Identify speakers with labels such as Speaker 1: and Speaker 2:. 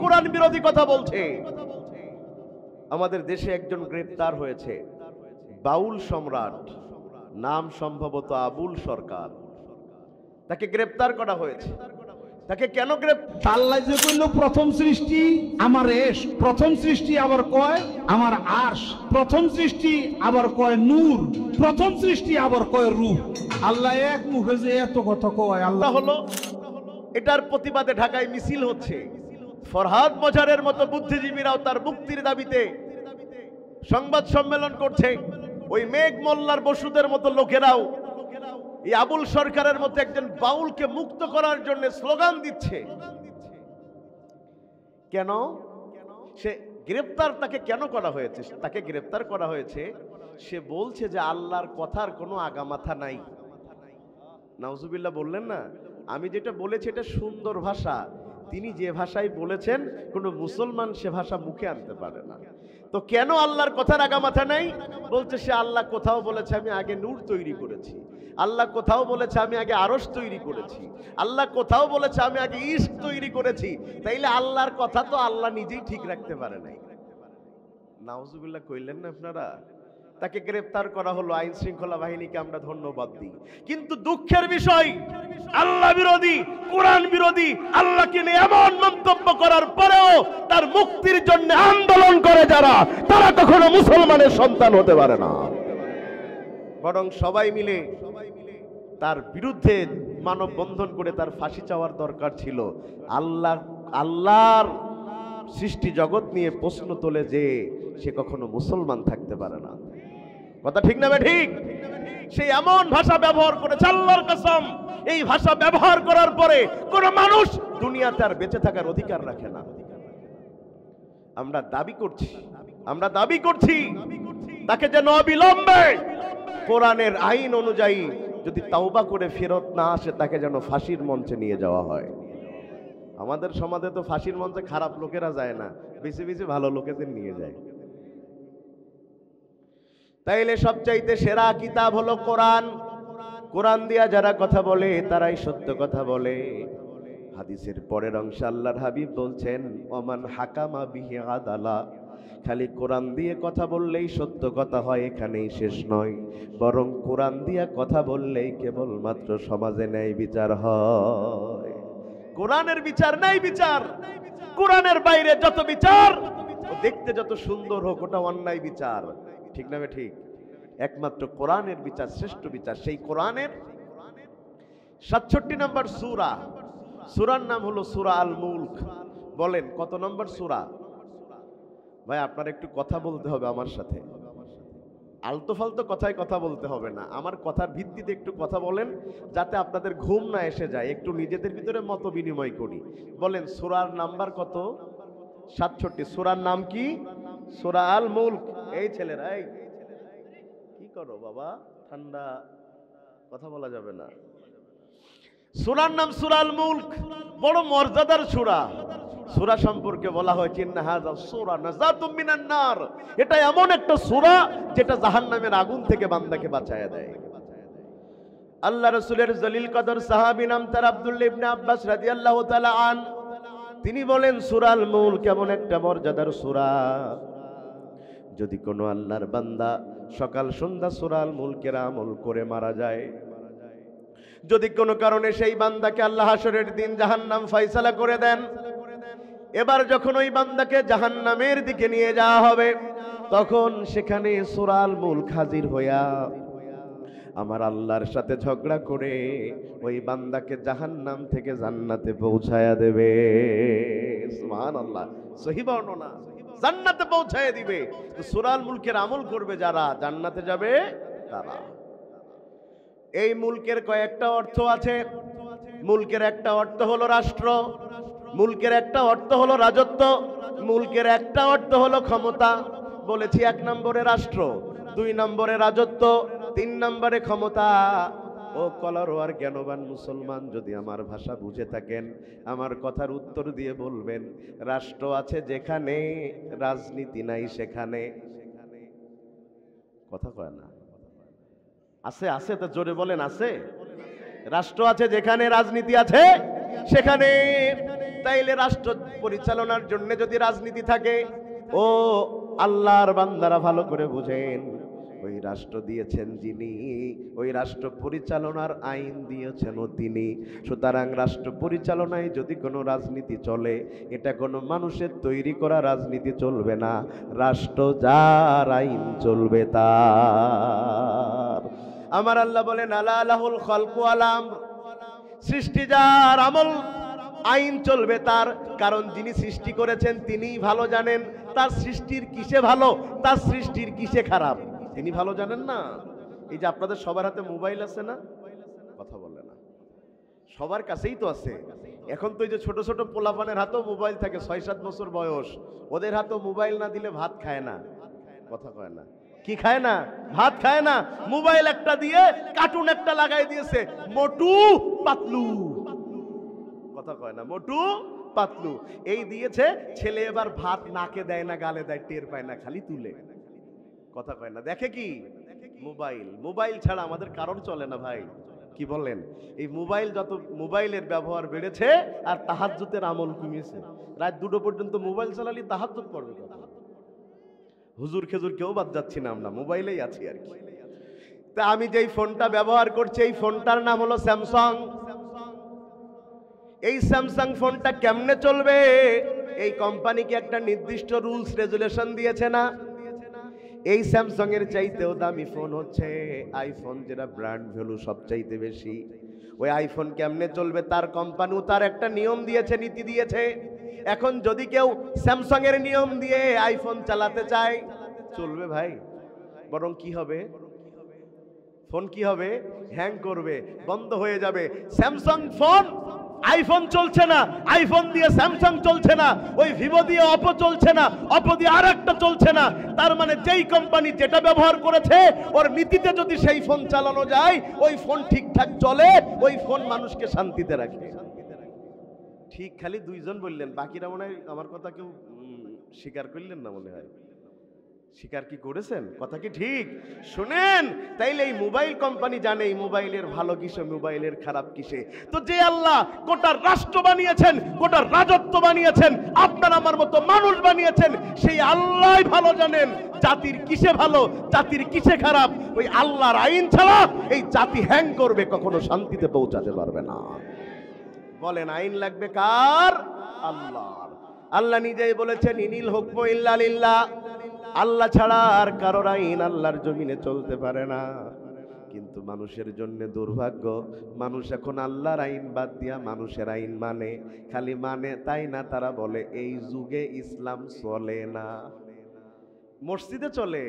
Speaker 1: কোরআন বিরোধী কথা বলছে। আমাদের দেশে একজন গ্রেপ্তার হয়েছে, বাউল সম্রাট, নাম সম্ভবত আবুল সরকার। তাকে গ্রেপ্তার করা হয়েছে। তাকে কেন গ্রেপ্তার?
Speaker 2: আল্লাহ যে কইল প্রথম সৃষ্টি আমার এশ, প্রথম সৃষ্টি আবার কয় আমার আরশ, প্রথম সৃষ্টি আবার কয় নূর, প্রথম সৃষ্টি আবার কয় রূহ। আল্লাহ এক মুখে যে এত কথা কয়, আল্লাহ
Speaker 1: হলো এটার প্রতিবাদে ঢাকায় মিছিল হচ্ছে। ফরহাদ মজারের মতো বুদ্ধিজীবীরাও তার মুক্তির দাবিতে সংবাদ সম্মেলন করছে। ওই মেঘ মোল্লার বসুদের মতো লোকেরাও এই আবুল সরকারের মতো একজন বাউলকে মুক্ত করার জন্য স্লোগান দিচ্ছে। কেন সে গ্রেপ্তার? তাকে কেন করা হয়েছে? তাকে গ্রেপ্তার করা হয়েছে, সে বলছে যে আল্লাহর কথার কোনো আগামাথা নাই। নাউজুবিল্লাহ বললেন না? আমি যেটা বলেছি এটা সুন্দর ভাষা, তিনি যে ভাষায় বলেছেন কোনো মুসলমান সে ভাষা মুখে আনতে পারে না। তো কেন আল্লাহর কথার আগামাথা নাই? বলছে সে আল্লাহ কোথাও বলেছে আমি আগে নূর তৈরি করেছি, আল্লাহ কোথাও বলেছে আমি আগে আরশ তৈরি করেছি, আল্লাহ কোথাও বলেছে আমি আগে ইশক তৈরি করেছি। তাইলে আল্লাহর কথা তো আল্লাহ নিজেই ঠিক রাখতে পারে নাই। নাউজুবিল্লাহ কইলেন না আপনারা? তাকে গ্রেফতার করা হলো, আইন শৃঙ্খলা বাহিনীকে আমরা ধন্যবাদ দিই। কিন্তু দুঃখের বিষয়, আল্লাহ বিরোধী, কোরআন বিরোধী, আল্লাহকে নিয়ে এমন মন্তব্য করার পরেও তার মুক্তির জন্য আন্দোলন করে যারা, তারা কখনো মুসলমানের সন্তান হতে পারে না। বরং সবাই মিলে তার বিরুদ্ধে মানববন্ধন করে তার ফাঁসি চাওয়ার দরকার ছিল। আল্লাহর সৃষ্টি জগৎ নিয়ে প্রশ্ন তোলে যে সে কখনো মুসলমান থাকতে পারে না। কথা ঠিক না ঠিক? সে এমন ভাষা ব্যবহার করেছে, আল্লাহর কসম এই ভাষা ব্যবহার করার পরে কোন মানুষ দুনিয়াতে আর বেঁচে থাকার অধিকার রাখে না। আমরা দাবি করছি তাকে যেন অবিলম্বে কোরআনের আইন অনুযায়ী যদি তাওবা করে ফেরত না আসে তাকে যেন ফাঁসির মঞ্চে নিয়ে যাওয়া হয়। আমাদের সমাজে তো ফাঁসির মঞ্চে খারাপ লোকেরা যায় না, বেশি বেশি ভালো লোকেদের নিয়ে যায়। তাইলে সবচাইতে সেরা কিতাব হলো কোরআন। কোরআন দিয়া যারা কথা বলে তারাই সত্য কথা বলে। হাদিসের পরের অংশে আল্লাহর হাবিব বলছেন ওমান হাকামা বিহি আদালা। খালি কোরআন দিয়ে কথা বললেই সত্য কথা হয় এখানেই শেষ নয়, বরং কোরআন দিয়ে কথা বললেই কেবলমাত্র সমাজে ন্যায় বিচার হয়। কোরআনের বিচার ন্যায় বিচার। কোরআনের বাইরে যত বিচার দেখতে যত সুন্দর হোক ওটা অন্যায় বিচার। ঠিক না ঠিক? একমাত্র কোরআনের বিচার শ্রেষ্ঠ বিচার। সেই কোরআনের 67 নম্বর সূরা, সূরার নাম হলো সূরা আল মুলক। বলেন কত নম্বর সূরা? ভাই আপনার একটু কথা বলতে হবে আমার সাথে, আলতো ফালতো কথায় কথা বলতে হবে না, আমার কথার ভিত্তিতে একটু কথা বলেন যাতে আপনাদের ঘুম না এসে যায়। একটু নিজেদের ভিতরে মত বিনিময় করি। বলেন সূরার নাম্বার কত? 67। সূরার নাম কি? সূরা আল মুলক। এই ছেলেরা এই কি করো বাবা, ঠান্ডা, কথা বলা যাবে না। সূরার নাম সূরা আল মুলক, বড় মর্যাদার সূরা। সূরা সম্পর্কে বলা হয়েছে ইন্না হাযা সূরা নাযাতুম মিনান নার। এটা এমন একটা সূরা যেটা জাহান্নামের আগুন থেকে বান্দাকে বাঁচায় দেয়। আল্লাহ রাসূলের জলিল কদর সাহাবী নাম তার আব্দুল্লাহ ইবনে আব্বাস রাদিয়াল্লাহু তাআলা আন, তিনি বলেন সূরা আল মুলক কেমন একটা মর্যাদার সূরা। যদি কোনো আল্লাহর বান্দা সকাল সন্ধ্যা সূরা আল মুলকের আমল করে মারা যায়, যদি কোনো কারণে সেই বান্দাকে আল্লাহ হাসরের দিন জাহান্নাম ফয়সালা করে দেন, এবার যখন ওই বান্দাকে জাহান্নামের দিকে নিয়ে যাওয়া হবে তখন সেখানে সূরা আল মুলক হাজির হইয়া আমার আল্লাহর সাথে ঝগড়া করে ওই বান্দাকে জাহান্নাম থেকে জান্নাতে পৌঁছায়া দেবে। সুবহানাল্লাহ, সহিহ বর্ণনা, জান্নাতে পৌঁছায়া দিবে। তো সূরা আল মুলকের আমল করবে যারা জান্নাতে যাবে তারা। এই মুলকের কয়েকটা অর্থ আছে। মুলকের একটা অর্থ হলো রাষ্ট্র, মুলকের একটা অর্থ হলো রাজত্ব, মুলকের একটা অর্থ হলো ক্ষমতা। বলেছি 1 নম্বরে রাষ্ট্র, 2 নম্বরে রাজত্ব, 3 নম্বরে ক্ষমতা। ও কলারোয়ার জ্ঞানবান মুসলমান যদি আমার ভাষা বুঝে থাকেন আমার কথার উত্তর দিয়ে বলবেন রাষ্ট্র আছে যেখানে রাজনীতি নাই সেখানে। কথা কয় না? আছে আছে তো জোরে বলেন আছে। রাষ্ট্র আছে যেখানে রাজনীতি আছে সেখানে। তাইলে রাষ্ট্র পরিচালনার জন্য যদি রাজনীতি থাকে, ও আল্লাহর বান্দারা ভালো করে বুঝেন, ওই রাষ্ট্র দিয়েছেন যিনি, ওই রাষ্ট্র পরিচালনার আইন দিয়েছেনও তিনি। সুতরাং রাষ্ট্র পরিচালনায় যদি কোনো রাজনীতি চলে, এটা কোনো মানুষের তৈরি করা রাজনীতি চলবে না, রাষ্ট্র যার আইন চলবে তার। আমার আল্লাহ বলেন আলা লাহুল খালকু ওয়াল আমর, সৃষ্টি যার, আমল আইন চলবে তার। কারণ যিনি সৃষ্টি করেছেন তিনিই ভালো জানেন তার সৃষ্টির কিসে ভালো, তার সৃষ্টির কিসে খারাপ, তিনি ভালো জানেন না। এই যে আপনাদের সবার হাতে মোবাইল আছে না, কথা বলে না, সবার কাছেই তো আছে। এখন তো এই যে ছোট ছোট পোলাপানের হাতেও মোবাইল থাকে, 6-7 বছর বয়স, ওদের হাতেও মোবাইল না দিলে ভাত খায় না, কথা কয় না, কি খায় না, ভাত খায় না। মোবাইল একটা দিয়ে কার্টুন একটা লাগাই দিয়েছে, মোটু পাতলু, কথা কয় না, মোটু পাতলু এই দিয়েছে। ছেলে এবার ভাত নাকে দেয় না, গালে দেয়, টের পায় না, খালি তুলে, কথা কয় না। দেখে কি, মোবাইল। মোবাইল ছাড়া আমাদের কারোর চলে না ভাই, কি বলেন? এই মোবাইল, যত মোবাইলের ব্যবহার বেড়েছে আর তাহাজ্জুদের আমল কমেছে। রাত 2টো পর্যন্ত মোবাইল চালালি তাহাজ্জুদ পড়বে কথা। হুজুর খেজুর কেউ বাদ যাচ্ছি না, আমরা মোবাইলেই আছি আর কি। তা আমি যেই ফোনটা ব্যবহার করছি, এই ফোনটার নাম হলো স্যামসাং। এই স্যামসাং ফোনটা কেমনে চলবে? এই কোম্পানিকে একটা নির্দিষ্ট রুলস রেজুলেশন দিয়েছে না? এই স্যামসাং এর চাইতেও দামি ফোন হচ্ছে আইফোন, যেটা ব্র্যান্ড ভ্যালু সবচাইতে বেশি। ওই আইফোন কেমনে চলবে তার কোম্পানিও তার একটা নিয়ম দিয়েছে, নীতি দিয়েছে। এখন যদি কেউ স্যামসাং এর নিয়ম দিয়ে আইফোন চালাতে চায়, চলবে ভাই? বরং কি হবে, ফোন কি হবে, হ্যাং করবে, বন্ধ হয়ে যাবে। স্যামসাং ফোন, আইফোন চলছে না, আইফোন দিয়ে স্যামসাং চলছে না, ওই ভিভো দিয়ে অপো চলছে না, অপো দিয়ে আর একটা চলছে না। তার মানে যেই কোম্পানি যেটা ব্যবহার করেছে, ওর নীতিতে যদি সেই ফোন চালানো যায়, ওই ফোন ঠিকঠাক চলে, ওই ফোন মানুষকে শান্তিতে রাখে। ঠিক খালি 2 জন বললেন, বাকিরা মনে হয় আমার কথা কেউ স্বীকার করলেন না, মনে হয় স্বীকার কি করেছেন? কথা কি ঠিক? শুনেন, তাইলে এই মোবাইল কোম্পানি জানে এই মোবাইলের ভালো কিসে, মোবাইলের খারাপ কিসে। তো যে আল্লাহ গোটা রাষ্ট্র বানিয়েছেন, গোটা রাজত্ব বানিয়েছেন, আপনার আমার মতো মানুষ বানিয়েছেন, সেই আল্লাহই ভালো জানেন জাতির কিসে ভালো, জাতির কিসে খারাপ। ওই আল্লাহর আইন ছাড়া এই জাতি হ্যাং করবে, কখনো শান্তিতে পৌঁছাতে পারবে না। বলেন আইন লাগবে কার? আল্লাহর। আল্লাহ নিজেই বলেছেন ইনিল হুকমু ইল্লা লিল্লাহ, আল্লাহ ছাড়া আর কারোর আইন আল্লাহর জমিনে চলতে পারে না। কিন্তু মানুষের জন্য দুর্ভাগ্য, মানুষ এখন আল্লাহর আইন বাদ দিয়া মানুষের আইন মানে। খালি মানে তাই না, তারা বলে এই যুগে ইসলাম চলে না। মসজিদে চলে,